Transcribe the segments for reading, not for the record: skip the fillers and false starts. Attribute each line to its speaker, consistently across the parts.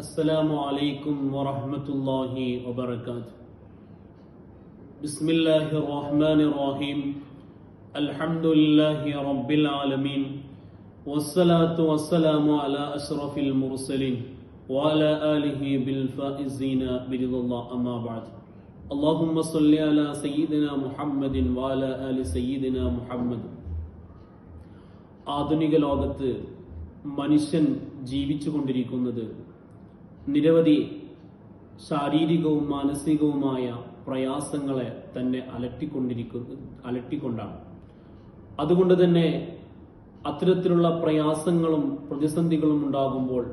Speaker 1: السلام عليكم ورحمة الله وبركاته. بسم الله الرحمن الرحيم. الحمد لله رب العالمين والصلاة والسلام على أشرف المرسلين وعلى آله بالفائزين برضا الله أما بعد. اللهم صل على سيدنا محمد وعلى آل سيدنا محمد. ആധുനിക ലോകത്ത് മനുഷ്യൻ ജീവിച്ചുകൊണ്ടിരിക്കുന്നത് നിരവധി ശാരീരികവും മാനസികവുമായ പ്രയാസങ്ങളെ തന്നെ അലട്ടിക്കൊണ്ടാണ്. അതുകൊണ്ട് തന്നെ അത്തരത്തിലുള്ള പ്രയാസങ്ങളും പ്രതിസന്ധികളും ഉണ്ടാകുമ്പോൾ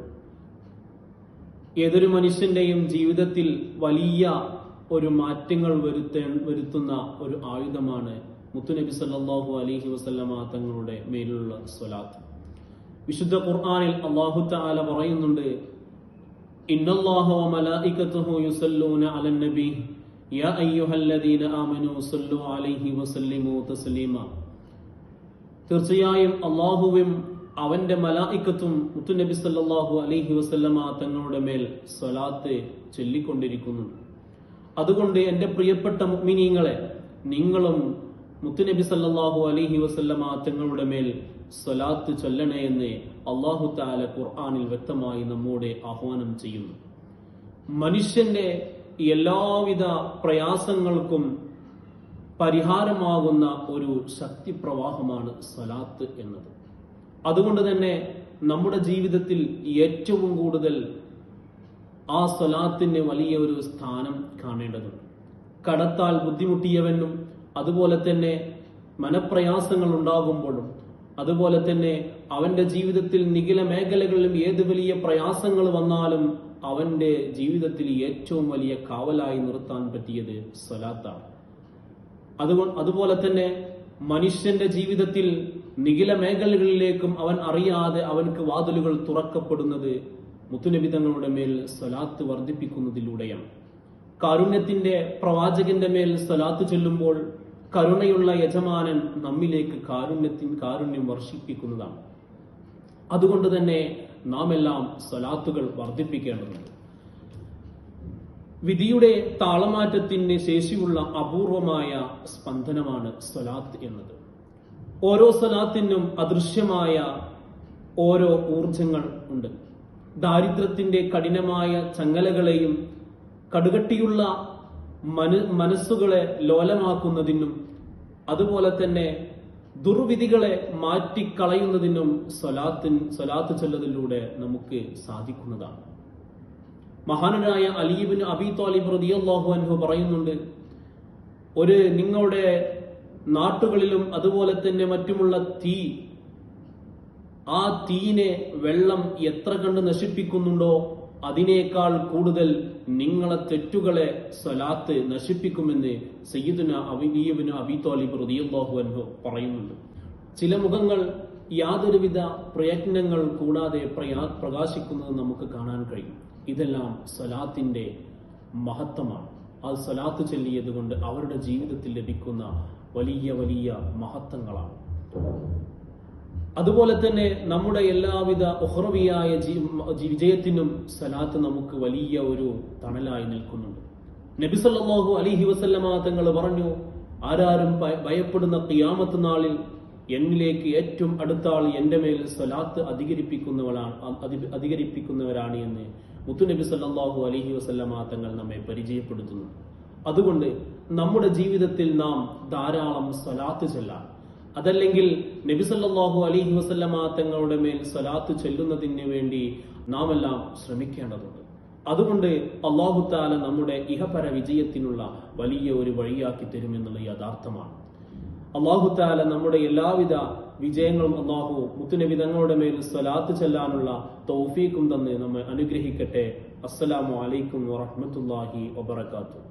Speaker 1: ഏതൊരു മനുഷ്യന്റെയും ജീവിതത്തിൽ വലിയ ഒരു മാറ്റങ്ങൾ വരുത്തുന്ന ഒരു ആയുധമാണ് മുത്തുനബി സല്ലല്ലാഹു അലൈഹി വസല്ലമ തങ്ങളുടെ മേലുള്ള സ്വലാത്ത്. വിശുദ്ധ ഖുർആനിൽ അല്ലാഹു തആല പറയുന്നുണ്ട്, ഇന്നല്ലാഹ വ മലായികതുഹു യുസല്ലൂന അലൻ നബി യാ അയ്യുഹല്ലദീന ആമനൂ സല്ലു അലൈഹി വസല്ലിമു തസ്ലീമ. തീർച്ചയായും അല്ലാഹുവും അവന്റെ മലായികത്തും മുത്തുനബി സല്ലല്ലാഹു അലൈഹി വസല്ലമ തങ്ങളുടെ മേൽ സ്വലാത്ത് ചൊല്ലിക്കൊണ്ടിരിക്കുന്നുണ്ട്. അതുകൊണ്ട് എന്റെ പ്രിയപ്പെട്ട മുഅ്മിനീങ്ങളെ, നിങ്ങളും മുത്തുനബി സല്ലല്ലാഹു അലൈഹി വസല്ലമ തങ്ങളുടെ മേൽ സ്വലാത്ത് ചൊല്ലണേ എന്ന് അല്ലാഹു തആല ഖുർആനിൽ വ്യക്തമായി നമ്മോട് ആഹ്വാനം ചെയ്യുന്നു. മനുഷ്യന്റെ എല്ലാവിധ പ്രയാസങ്ങൾക്കും പരിഹാരമാകുന്ന ഒരു ശക്തി പ്രവാഹമാണ് സ്വലാത്ത് എന്നത്. അതുകൊണ്ട് തന്നെ നമ്മുടെ ജീവിതത്തിൽ ഏറ്റവും കൂടുതൽ ആ സ്വലാത്തിന് വലിയ ഒരു സ്ഥാനം കാണേണ്ടതുണ്ട്. കടത്താൽ ബുദ്ധിമുട്ടിയവനും അതുപോലെ തന്നെ മനപ്രയാസങ്ങൾ ഉണ്ടാകുമ്പോഴും അതുപോലെ തന്നെ അവന്റെ ജീവിതത്തിൽ നിഖില മേഖലകളിലും ഏത് വലിയ പ്രയാസങ്ങൾ വന്നാലും അവന്റെ ജീവിതത്തിൽ ഏറ്റവും വലിയ കാവലായി നിർത്താൻ പറ്റിയത് സ്വലാത്താണ്. അതുപോലെ തന്നെ മനുഷ്യന്റെ ജീവിതത്തിൽ നിഖില മേഖലകളിലേക്കും അവൻ അറിയാതെ അവൻക്ക് വാതിലുകൾ തുറക്കപ്പെടുന്നത് മുത്തുനബി തങ്ങളുടെ മേൽ സ്വലാത്ത് വർദ്ധിപ്പിക്കുന്നതിലൂടെയാണ്. കാരുണ്യത്തിന്റെ പ്രവാചകന്റെ മേൽ സ്വലാത്ത് ചൊല്ലുമ്പോൾ കരുണയുള്ള യജമാനൻ നമ്മിലേക്ക് കാരുണ്യം വർഷിപ്പിക്കുന്നതാണ്. അതുകൊണ്ട് തന്നെ നാം എല്ലാം സ്വലാത്തുകൾ വർദ്ധിപ്പിക്കേണ്ടതുണ്ട്. വിധിയുടെ താളമാറ്റത്തിന് ശേഷിയുള്ള അപൂർവമായ സ്പന്ദനമാണ് സ്വലാത്ത് എന്നത്. ഓരോ സ്വലാത്തിനും അദൃശ്യമായ ഓരോ ഊർജങ്ങൾ ഉണ്ട്. ദാരിദ്ര്യത്തിന്റെ കഠിനമായ ചങ്ങലകളെയും കടുകട്ടിയുള്ള മനസ്സുകളെ ലോലമാക്കുന്നതിനും അതുപോലെ തന്നെ ദുർവിധികളെ മാറ്റിക്കളയുന്നതിനും സ്വലാത്ത് ചൊല്ലതിലൂടെ നമുക്ക് സാധിക്കുന്നതാണ്. മഹാനായ അലി ഇബ്നു അബീ ത്വാലിബ് റളിയല്ലാഹു അൻഹു പറയുന്നുണ്ട്, നിങ്ങളുടെ നാട്ടുകളിലും അതുപോലെ തന്നെ മറ്റുമുള്ള തീ, ആ തീയിനെ വെള്ളം എത്ര കണ്ട് നശിപ്പിക്കുന്നുണ്ടോ അതിനേക്കാൾ കൂടുതൽ നിങ്ങളെ തെറ്റുകളെ സ്വലാത്ത് നശിപ്പിക്കുമെന്ന് സയ്യിദുനാ അലി ഇബ്നു അബീ ത്വാലിബ് റളിയല്ലാഹു അൻഹു പറയുന്നുണ്ട്. ചില മുഖങ്ങൾ യാതൊരുവിധ പ്രയത്നങ്ങൾ കൂടാതെ പ്രകാശിക്കുന്നത് നമുക്ക് കാണാൻ കഴിയും. ഇതെല്ലാം സ്വലാത്തിന്റെ മഹത്വമാണ്. ആ സ്വലാത്ത് ചൊല്ലിയത് കൊണ്ട് അവരുടെ ജീവിതത്തിൽ ലഭിക്കുന്ന വലിയ വലിയ മഹത്വങ്ങളാണ്. അതുപോലെ തന്നെ നമ്മുടെ എല്ലാവിധ ഉഖ്റവിയായ വിജയത്തിനും സ്വലാത്ത് നമുക്ക് വലിയ ഒരു തണലായി നിൽക്കുന്നുണ്ട്. നബി സല്ലല്ലാഹു അലൈഹി വസല്ലമ തങ്ങൾ പറഞ്ഞു, ആരാരും ഭയപ്പെടുന്ന ഖിയാമത്ത് നാളിൽ എന്നിലേക്ക് ഏറ്റവും അടുത്ത ആൾ എന്റെ മേൽ സ്വലാത്ത് അധികരിപ്പിക്കുന്നവരാണ് എന്ന് മുത്തുനബി സല്ലല്ലാഹു അലൈഹി വസല്ലമ തങ്ങൾ നമ്മെ പരിചയപ്പെടുത്തുന്നു. അതുകൊണ്ട് നമ്മുടെ ജീവിതത്തിൽ നാം ധാരാളം സ്വലാത്ത് ചൊല്ലാം. അതല്ലെങ്കിൽ നബി സല്ലല്ലാഹു അലൈഹി വസല്ലമ തങ്ങളുടെ മേൽ സ്വലാത്ത് ചൊല്ലുന്നതിന് വേണ്ടി നാം എല്ലാം ശ്രമിക്കേണ്ടതുണ്ട്. അതുകൊണ്ട് അല്ലാഹു തആല നമ്മുടെ ഇഹപര വിജയത്തിനുള്ള വലിയ ഒരു വഴിയാക്കി തരുമെന്നുള്ള യാഥാർത്ഥ്യമാണ്. അല്ലാഹു തആല നമ്മുടെ എല്ലാവിധ വിജയങ്ങളും അല്ലാഹു മുത്തുനബി തങ്ങളുടെ മേൽ സ്വലാത്ത് ചൊല്ലാനുള്ള തൗഫീഖും തന്ന് നമ്മെ അനുഗ്രഹിക്കട്ടെ. അസ്സലാമു അലൈക്കും വറഹ്മത്തുള്ളാഹി വബറകാതുഹു.